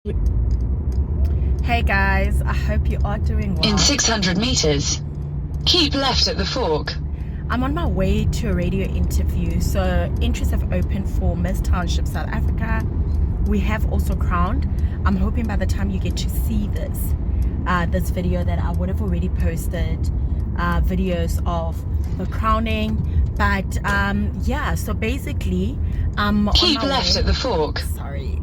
Hey guys, I hope you are doing well. In 600 meters, keep left at the fork. I'm on my way to a radio interview, so entries have opened for Miss Township South Africa. We have also crowned. I'm hoping by the time you get to see this video that I would have already posted videos of the crowning. But yeah, so basically Keep left at the fork. Sorry.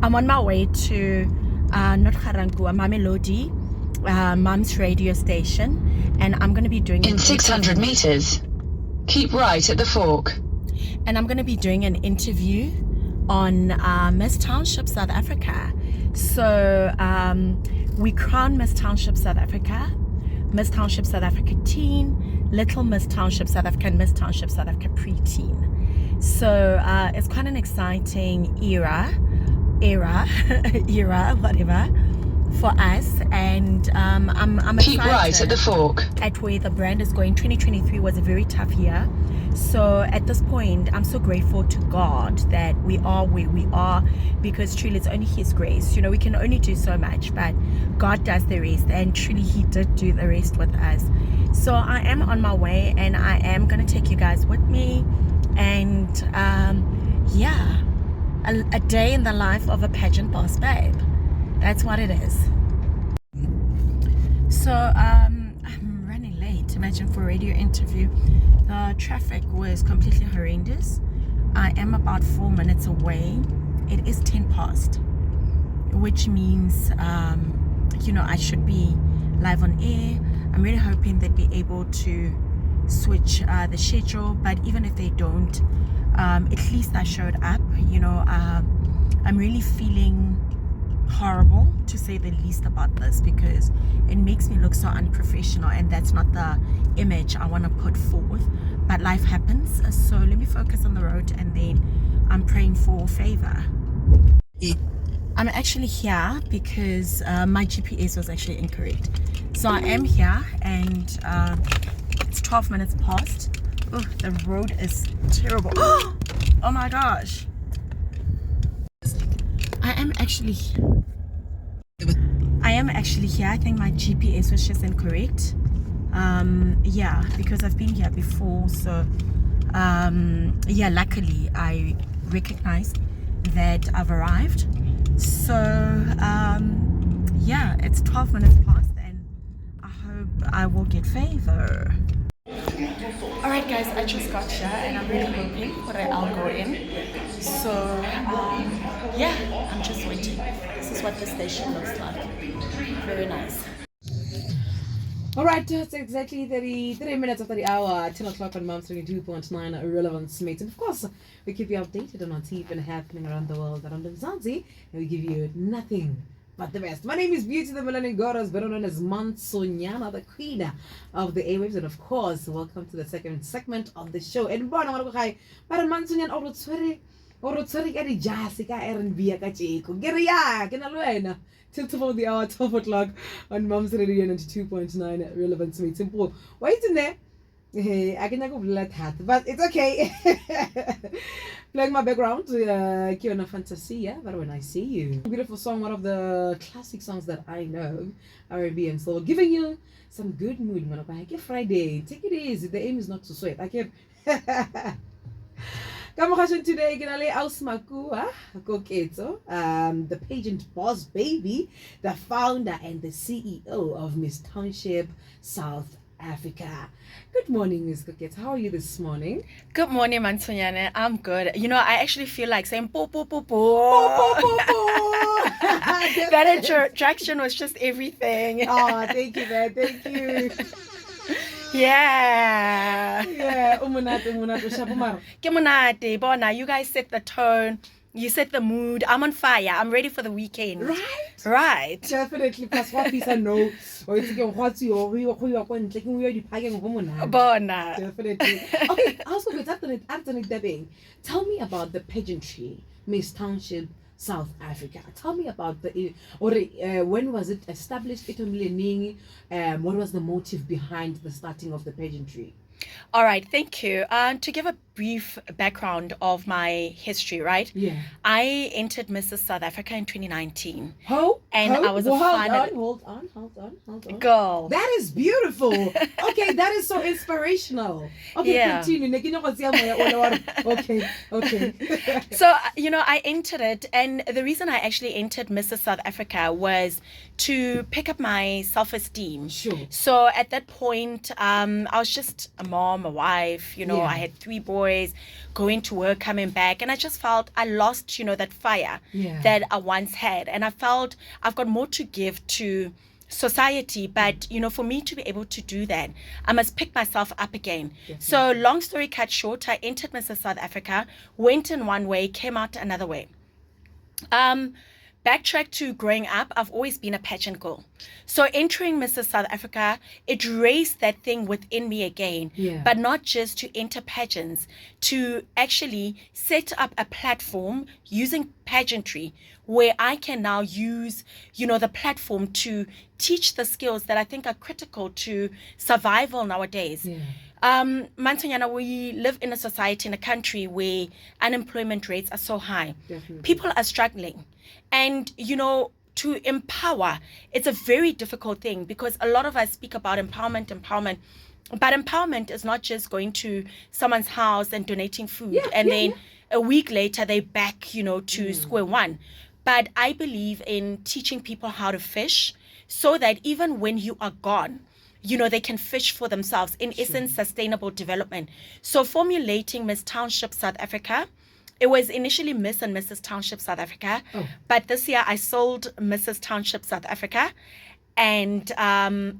I'm on my way to not Garankua, Mamelodi, Mams Radio station, and I'm going to be doing in 600 meters, keep right at the fork. And I'm going to be doing an interview on Miss Township South Africa. So we crown Miss Township South Africa, Miss Township South Africa Teen, Little Miss Township South Africa, and Miss Township South Africa Preteen. So it's quite an exciting era, whatever, for us, and I'm keep excited right at the fork at where the brand is going. 2023 was a very tough year, so at this point I'm so grateful to God that we are where we are, because truly it's only His grace. You know, we can only do so much, but God does the rest, and truly He did do the rest with us. So I am on my way, and I am going to take you guys with me, and yeah, a day in the life of a pageant boss babe. That's what it is. So I'm running late. Imagine, for a radio interview. The traffic was completely horrendous. I am about 4 minutes away. It is 10 past, which means you know, I should be live on air. I'm really hoping they'd be able to switch the schedule, but even if they don't, at least I showed up. You know, I'm really feeling horrible, to say the least, about this, because it makes me look so unprofessional, and that's not the image I want to put forth. But life happens, so let me focus on the road, and then I'm praying for favor. I'm actually here because my GPS was actually incorrect, so I am here, and it's 12 minutes past. Oh, the road is terrible. Oh my gosh, I am actually here. I think my GPS was just incorrect. Yeah, because I've been here before, so yeah, luckily I recognized that I've arrived. So yeah, it's 12 minutes past, and I hope I will get favor. Alright guys, I just got here, and I'm really hoping that I'll go in. So yeah, I'm just waiting. This is what the station looks like. Very nice. Alright, it's exactly 33 minutes after the hour, 10 o'clock on Mams 22.9 Relevance Mates. And of course, we keep you updated on what's even happening around the world, around Mzansi, and we give you nothing but the best. My name is Beauty the Melanin Goddess, better known as Mansonyana, the queen of the airwaves. And of course, welcome to the second segment of the show. And bona ngwana go gae, ba re Mansonyana o re tshwere ka di jase ka R&B ka tsheko. Ke re ya, ke na le wena. Till tomorrow the hour, 12 o'clock on Mams Radio 92.9 Relevance Mates. Simple. Wait in there. Hey, I cannot go let that, but it's okay. Playing my background, Kiona Fantasia, but when I see you. Beautiful song, one of the classic songs that I know, R&B and soul, giving you some good mood. Like Friday, take it easy. The aim is not to sweat. I keep. Today, the Pageant Boss Baby, the founder and the CEO of Miss Township South Africa. Good morning, Miss Koketso. How are you this morning? Good morning, Mansonyane. I'm good. You know, I actually feel like saying po po po po. That introduction was just everything. Oh, thank you, man. Thank you. Yeah. Yeah. Umunate. Ke monate, bona. You guys set the tone. You set the mood. I'm on fire. I'm ready for the weekend. Right. Definitely. Plus, what piece I know. Or it's again what's your taking we packing Bona. Definitely. Okay. Also, after tell me about the pageantry, Miss Township South Africa. Tell me about when was it established? What was the motive behind the starting of the pageantry? All right, thank you. To give a brief background of my history, right? Yeah. I entered Mrs. South Africa in 2019. And I was a finalist. Hold on. Girl. That is beautiful. Okay, that is so inspirational. Okay, Yeah. continue. Okay. So, I entered it, and the reason I actually entered Mrs. South Africa was to pick up my self-esteem. Sure. So at that point, I was just a mom, a wife, Yeah. I had 3 boys, going to work, coming back, and I just felt I lost, that fire Yeah. that I once had. And I felt I've got more to give to society, but for me to be able to do that, I must pick myself up again. Definitely. So long story cut short, I entered Mrs. South Africa, went in one way, came out another way. Backtrack to growing up, I've always been a pageant girl. So entering Mrs. South Africa, it raised that thing within me again. Yeah. But not just to enter pageants, to actually set up a platform using pageantry where I can now use, the platform to teach the skills that I think are critical to survival nowadays. Yeah. Mantonyana, we live in a society, in a country where unemployment rates are so high. Definitely. People are struggling. And, to empower, it's a very difficult thing because a lot of us speak about empowerment. But empowerment is not just going to someone's house and donating food. Then a week later, they're back, to square one. But I believe in teaching people how to fish so that even when you are gone, they can fish for themselves. In essence, sustainable development. So formulating Miss Township South Africa, it was initially Miss and Mrs. Township South Africa. Oh. But this year I sold Mrs. Township South Africa. And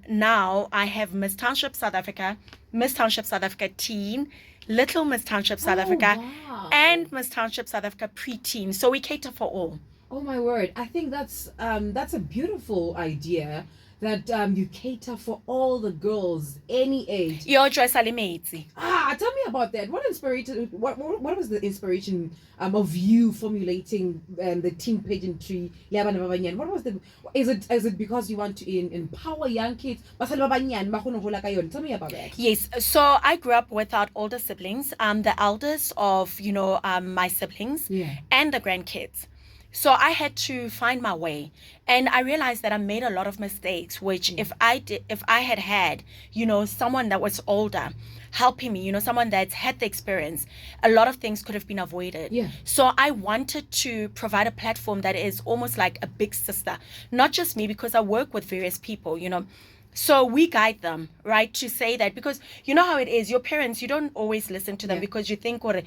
now I have Miss Township South Africa, Miss Township South Africa Teen, Little Miss Township South Africa, wow. and Miss Township South Africa Pre-Teen. So we cater for all. Oh my word! I think that's a beautiful idea that you cater for all the girls, any age. Your dress alimetsi. Tell me about that. What inspiration? What was the inspiration of you formulating the teen pageantry? What was the? Is it because you want to empower young kids? Tell me about that. Yes. So I grew up without older siblings. The eldest of my siblings, and the grandkids. So I had to find my way, and I realized that I made a lot of mistakes, which if I had someone that was older helping me, someone that's had the experience, a lot of things could have been avoided. Yeah. So I wanted to provide a platform that is almost like a big sister, not just me, because I work with various people, So we guide them, right, to say that, because you know how it is, your parents, you don't always listen to them because you think, you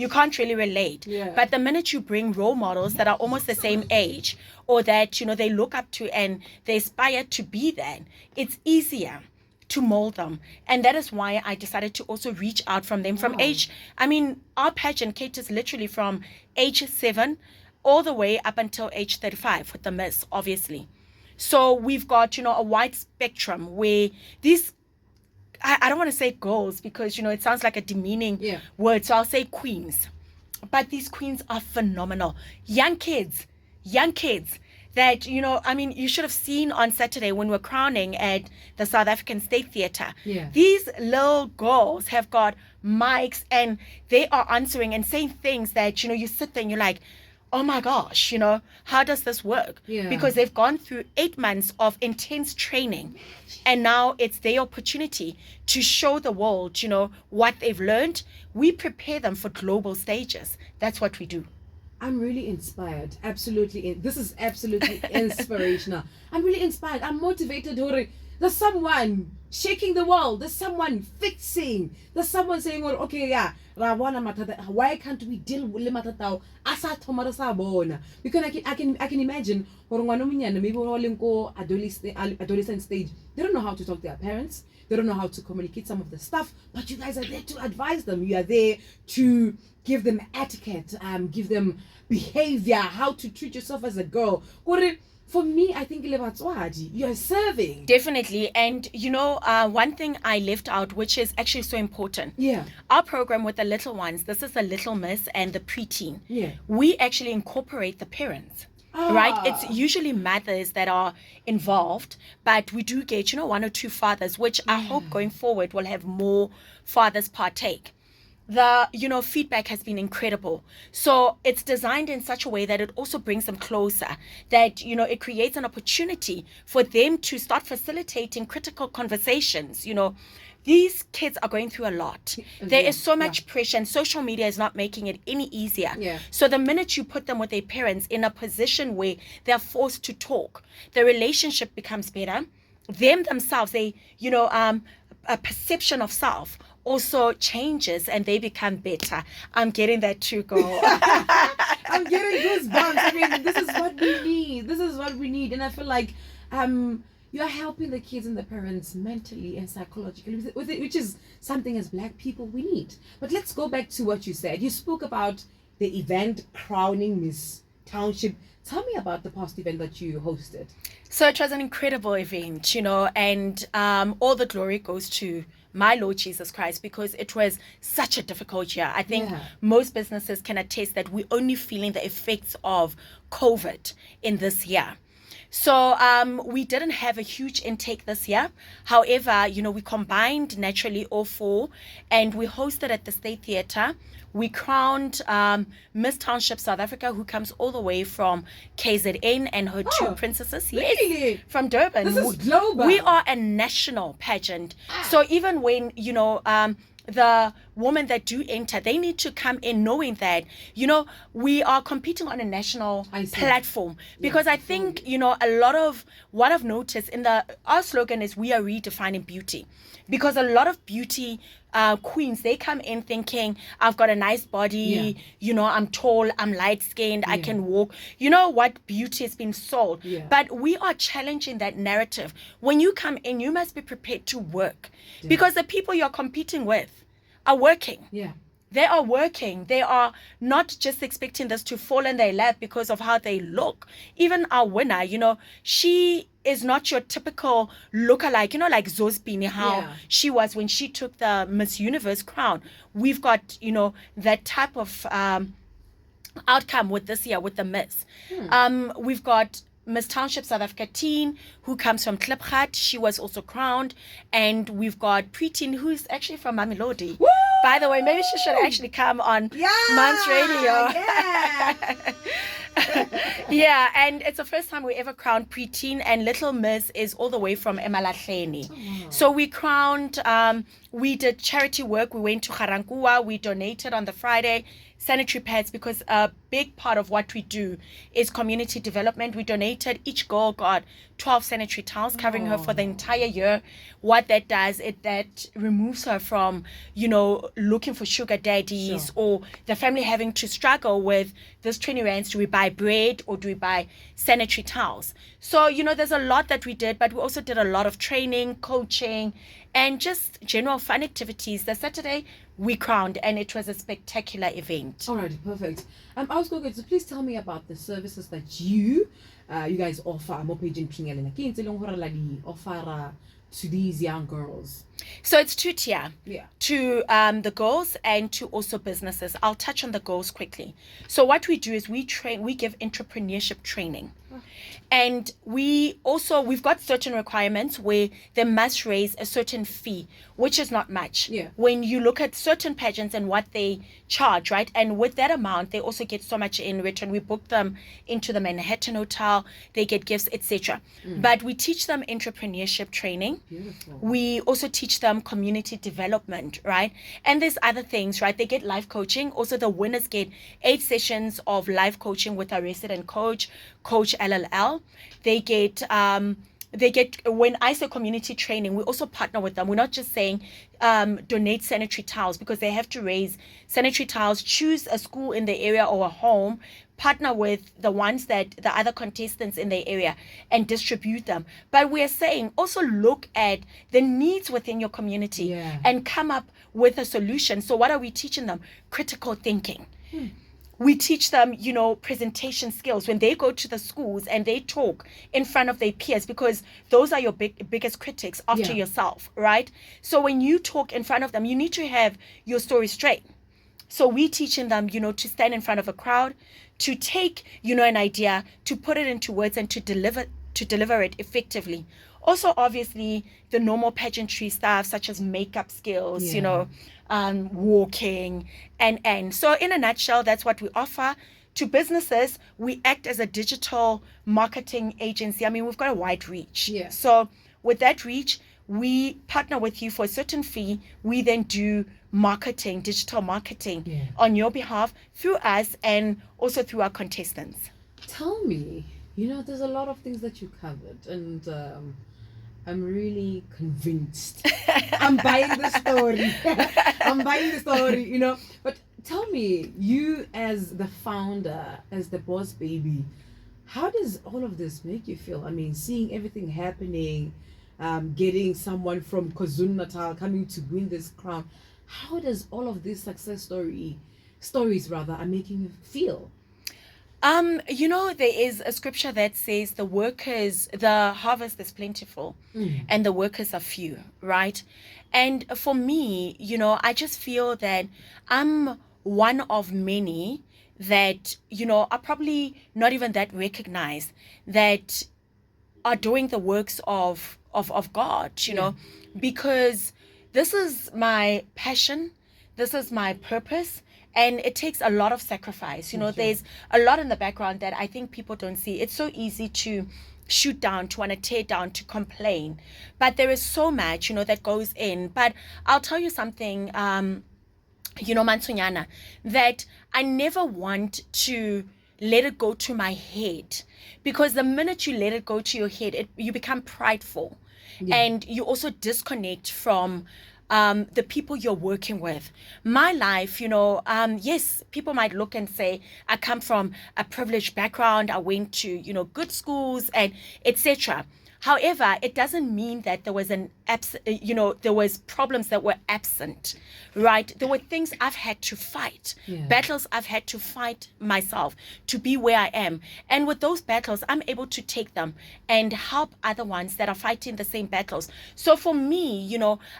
can't really relate. Yeah. But the minute you bring role models that are almost the same age, or that, they look up to and they aspire to be that, it's easier to mold them. And that is why I decided to also reach out from them from age, our pageant caters literally from age 7 all the way up until age 35 with the Miss, obviously. So we've got, a wide spectrum where these, I don't want to say girls because, it sounds like a demeaning word. So I'll say queens. But these queens are phenomenal. Young kids that, you should have seen on Saturday when we're crowning at the South African State Theatre. Yeah. These little girls have got mics and they are answering and saying things that, you sit there and you're like, oh my gosh, how does this work? Yeah. Because they've gone through 8 months of intense training, and now it's their opportunity to show the world, what they've learned. We prepare them for global stages. That's what we do. I'm really inspired. Absolutely. This is absolutely inspirational. I'm really inspired. I'm motivated. There's someone shaking the world. There's someone fixing. There's someone saying, well, okay, why can't we deal with the because I can imagine maybe adolescent stage, they don't know how to talk to their parents. They don't know how to communicate some of the stuff, but you guys are there to advise them. You are there to give them etiquette, give them behavior, how to treat yourself as a girl. For me, I think you're serving. Definitely. And, one thing I left out, which is actually so important. Yeah. Our program with the little ones, this is the Little Miss and the Preteen. Yeah. We actually incorporate the parents. right? It's usually mothers that are involved, but we do get, 1 or 2 fathers, which I hope going forward will have more fathers partake. The feedback has been incredible. So it's designed in such a way that it also brings them closer, that it creates an opportunity for them to start facilitating critical conversations. These kids are going through a lot. There is so much pressure, and social media is not making it any easier. So the minute you put them with their parents in a position where they're forced to talk, the relationship becomes better. Themselves, a perception of self also changes, and they become better. I'm getting that too, girl. I'm getting goosebumps. I mean, this is what we need. And I feel like you're helping the kids and the parents mentally and psychologically with it, which is something as Black people we need. But let's go back to what you said. You spoke about the event crowning Miss Township. Tell me about the past event that you hosted. So it was an incredible event, and all the glory goes to my Lord Jesus Christ, because it was such a difficult year. I think most businesses can attest that we're only feeling the effects of COVID in this year. So we didn't have a huge intake this year. However, we combined naturally all 4, and we hosted at the State Theatre. We crowned Miss Township South Africa, who comes all the way from KZN, and her 2 princesses. Really? Yes, from Durban. This is global. We are a national pageant. So even when, the women that do enter, they need to come in knowing that, we are competing on a national platform. Because I think, a lot of what I've noticed our slogan is, we are redefining beauty. Because a lot of beauty queens, they come in thinking, I've got a nice body, I'm tall, I'm light-skinned, I can walk. You know what beauty has been sold. But we are challenging that narrative. When you come in, you must be prepared to work. Because the people you're competing with are working. They are working. They are not just expecting this to fall in their lap because of how they look. Even our winner, she is not your typical lookalike, like Zosbini, how she was when she took the Miss Universe crown. We've got, that type of outcome with this year, with the Miss. We've got Miss Township South Africa teen, who comes from Klipgat. She was also crowned. And we've got Preteen, who's actually from Mamelodi. Woo! By the way, maybe she should actually come on Mams Radio. And it's the first time we ever crowned preteen, and Little Miss is all the way from Emalahleni. So we crowned, we did charity work. We went to Garankuwa. We donated on the Friday sanitary pads, because a big part of what we do is community development. We donated, each girl got 12 sanitary towels covering her for the entire year. What that does, that removes her from, looking for sugar daddies or the family having to struggle with this 20 rands. Do we buy bread or do we buy sanitary towels? So, there's a lot that we did, but we also did a lot of training, coaching, and just general fun activities. The Saturday, we crowned, and it was a spectacular event. All right, perfect. I was going to please tell me about the services that you guys offer. Mo pageant offer to these young girls. So it's 2-tier. To the girls and to also businesses. I'll touch on the girls quickly. So what we do is we give entrepreneurship training. And we've got certain requirements where they must raise a certain fee, which is not much. When you look at certain pageants and what they charge, right? And with that amount, they also get so much in return. We book them into the Manhattan Hotel, they get gifts, etc. But we teach them entrepreneurship training. Beautiful. We also teach them community development, right? And there's other things, right? They get life coaching. Also, the winners get 8 sessions of life coaching with our resident coach, Coach LLL. They get, when I say community training, we also partner with them. We're not just saying donate sanitary towels, because they have to raise sanitary towels, choose a school in the area or a home, partner with the other contestants in the area, and distribute them. But we are saying also look at the needs within your community and come up with a solution. So what are we teaching them? Critical thinking. We teach them, presentation skills when they go to the schools and they talk in front of their peers, because those are your biggest critics after yourself, right? So when you talk in front of them, you need to have your story straight. So we teaching them, to stand in front of a crowd, to take, an idea, to put it into words and to deliver it effectively. Also, obviously, the normal pageantry stuff, such as makeup skills, walking, and so in a nutshell, that's what we offer to businesses. We act as a digital marketing agency. I mean, we've got a wide reach. Yeah. So with that reach, we partner with you for a certain fee. We then do marketing, digital marketing on your behalf through us and also through our contestants. Tell me, there's a lot of things that you covered, and I'm really convinced. I'm buying the story. I'm buying the story, But tell me, you as the founder, as the boss baby, how does all of this make you feel? I mean, seeing everything happening, getting someone from KwaZulu-Natal coming to win this crown. How does all of these success stories are making you feel? There is a scripture that says the harvest is plentiful and the workers are few, right? And for me, I just feel that I'm one of many that, are probably not even that recognized, that are doing the works of God, because this is my passion, this is my purpose. And it takes a lot of sacrifice. There's a lot in the background that I think people don't see. It's so easy to shoot down, to want to tear down, to complain. But there is so much, that goes in. But I'll tell you something, Mansunyana, that I never want to let it go to my head. Because the minute you let it go to your head, you become prideful. Yeah. And you also disconnect from the people you're working with. My life, yes, people might look and say, I come from a privileged background, I went to, good schools and etc. However, it doesn't mean that there was there was problems that were absent, right? There were things I've had to fight, battles I've had to fight myself to be where I am. And with those battles, I'm able to take them and help other ones that are fighting the same battles. So for me,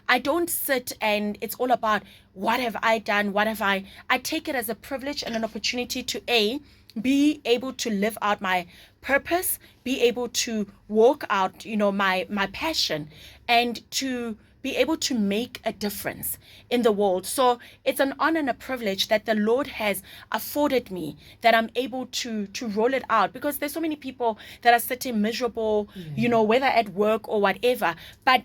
I don't sit and it's all about what have I done? I take it as a privilege and an opportunity to be able to live out my purpose, be able to walk out, my passion, and to be able to make a difference in the world. So it's an honor and a privilege that the Lord has afforded me, that I'm able to roll it out, because there's so many people that are sitting miserable, whether at work or whatever, but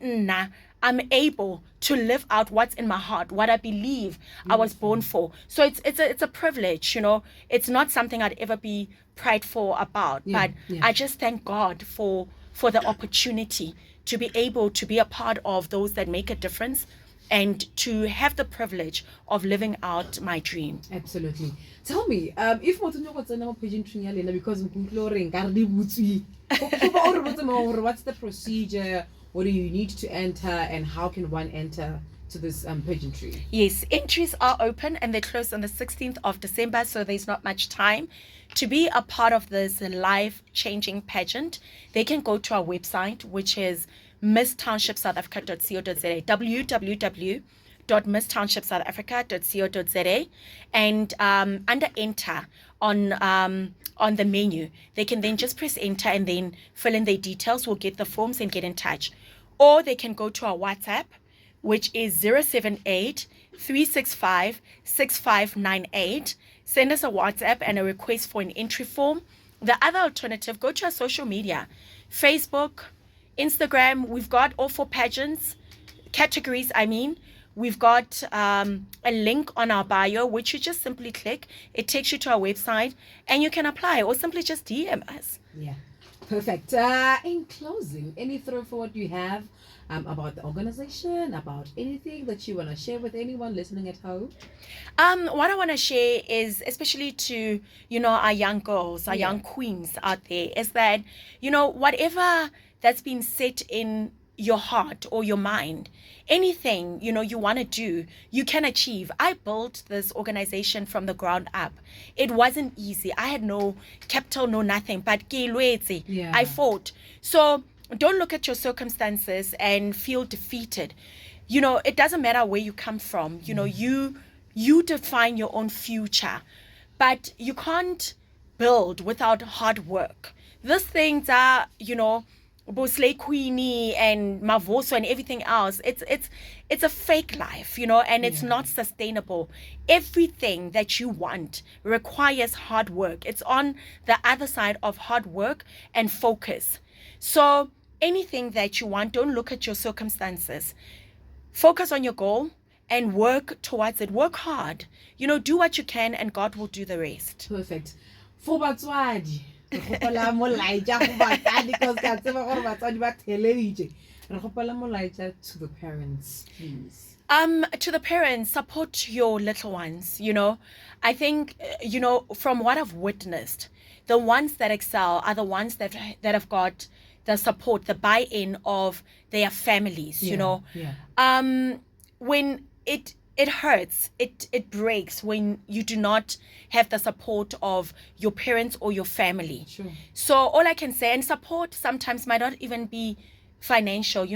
I'm able to live out what's in my heart, what I believe I was born for. So it's a privilege, It's not something I'd ever be prideful about. But I just thank God for the opportunity to be able to be a part of those that make a difference and to have the privilege of living out my dream. Absolutely. Tell me, if what's the pageantry, because what's the procedure? What do you need to enter, and how can one enter to this pageantry? Yes, entries are open and they close on the 16th of December, so there's not much time. To be a part of this life-changing pageant, they can go to our website, which is misstownshipsouthafrica.co.za, www.misstownshipsouthafrica.co.za, and under enter on the menu, they can then just press enter and then fill in their details. We'll get the forms and get in touch. Or they can go to our WhatsApp, which is 078-365-6598. Send us a WhatsApp and a request for an entry form. The other alternative, go to our social media, Facebook, Instagram. We've got all 4 pageants, categories, We've got a link on our bio, which you just simply click. It takes you to our website and you can apply, or simply just DM us. Yeah, perfect. In closing, any throw forward you have about the organization, about anything that you want to share with anyone listening at home? What I want to share is, especially to, our young girls, our young queens out there, is that, whatever that's been set in your heart or your mind, anything you want to do, you can achieve. I built this organization from the ground up. It wasn't easy. I had no capital, no nothing, but I fought. So don't look at your circumstances and feel defeated. It doesn't matter where you come from. You define your own future, but you can't build without hard work. These things are, Bosley Queenie and Mavoso and everything else. It's a fake life, and it's not sustainable. Everything that you want requires hard work. It's on the other side of hard work and focus. So anything that you want, don't look at your circumstances. Focus on your goal and work towards it. Work hard. Do what you can, and God will do the rest. Perfect. For Batswadi. Because to the parents, please. To the parents, support your little ones. I think from what I've witnessed, the ones that excel are the ones that have got the support, the buy-in of their families. When it hurts, it breaks when you do not have the support of your parents or your family. Sure. So all I can say, and support sometimes might not even be financial,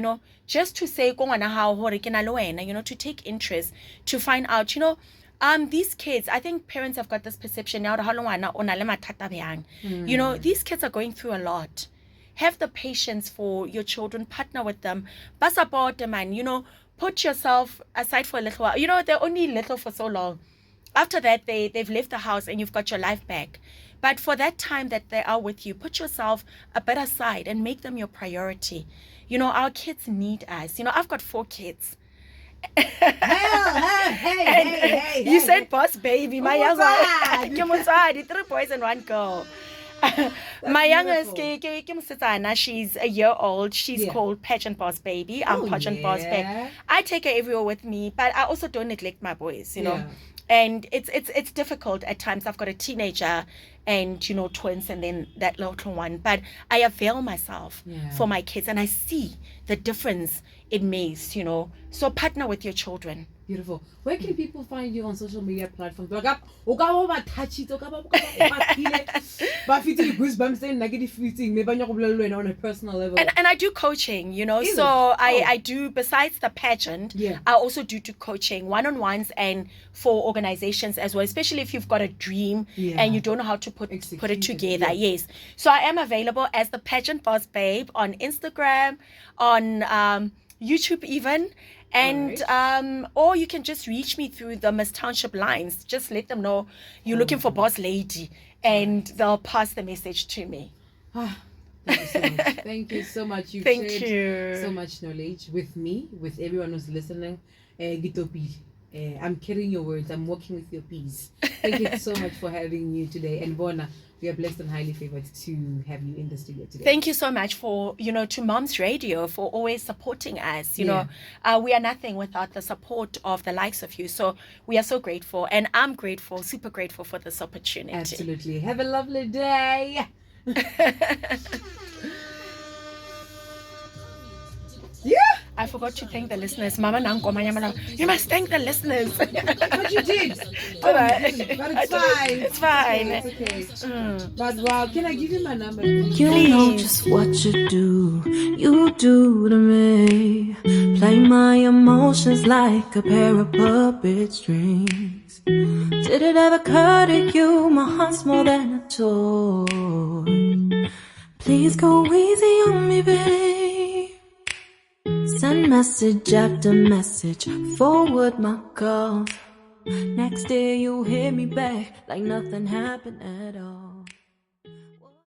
just to say, to take interest, to find out, these kids, I think parents have got this perception now, these kids are going through a lot. Have the patience for your children, partner with them, but support them, and, put yourself aside for a little while. They're only little for so long. After that, they've left the house and you've got your life back. But for that time that they are with you, put yourself a bit aside and make them your priority. Our kids need us. I've got 4 kids. Hey, you said boss baby. My young one, 3 boys and 1 girl. My youngest, she's a year old. She's called Pageant Boss Baby. I'm Pageant Boss Babe. I take her everywhere with me, but I also don't neglect my boys, And it's difficult at times. I've got a teenager and, twins and then that little one. But I avail myself for my kids, and I see the difference it makes, So partner with your children. Beautiful. Where can people find you on social media platforms? On a personal level. And I do coaching, So I do, besides the pageant, I also do coaching, one-on-ones and for organizations as well, especially if you've got a dream and you don't know how to put it together. Yes. So I am available as the Pageant Boss Babe on Instagram, on YouTube even. And or you can just reach me through the Miss Township lines. Just let them know you're looking for Boss Lady, and they'll pass the message to me. Thank you so much. Thank you so much. You've shared so much knowledge with me, with everyone who's listening. I'm carrying your words. I'm working with your peace. Thank you so much for having you today. And Bona, we are blessed and highly favored to have you in the studio today. Thank you so much for, to Mams Radio for always supporting us. We are nothing without the support of the likes of you. So we are so grateful. And I'm grateful, super grateful for this opportunity. Absolutely. Have a lovely day. I forgot to thank the listeners. Mama Nangoma, you must thank the listeners. But you did. But it's fine. It's fine. It's okay. But wow, can I give you my number? You know just what you do to me. Play my emotions like a pair of puppet strings. Did it ever occur to you my heart's more than a toy? Please go easy on me, babe. Send message after message, forward my calls. Next day you hit me back like nothing happened at all.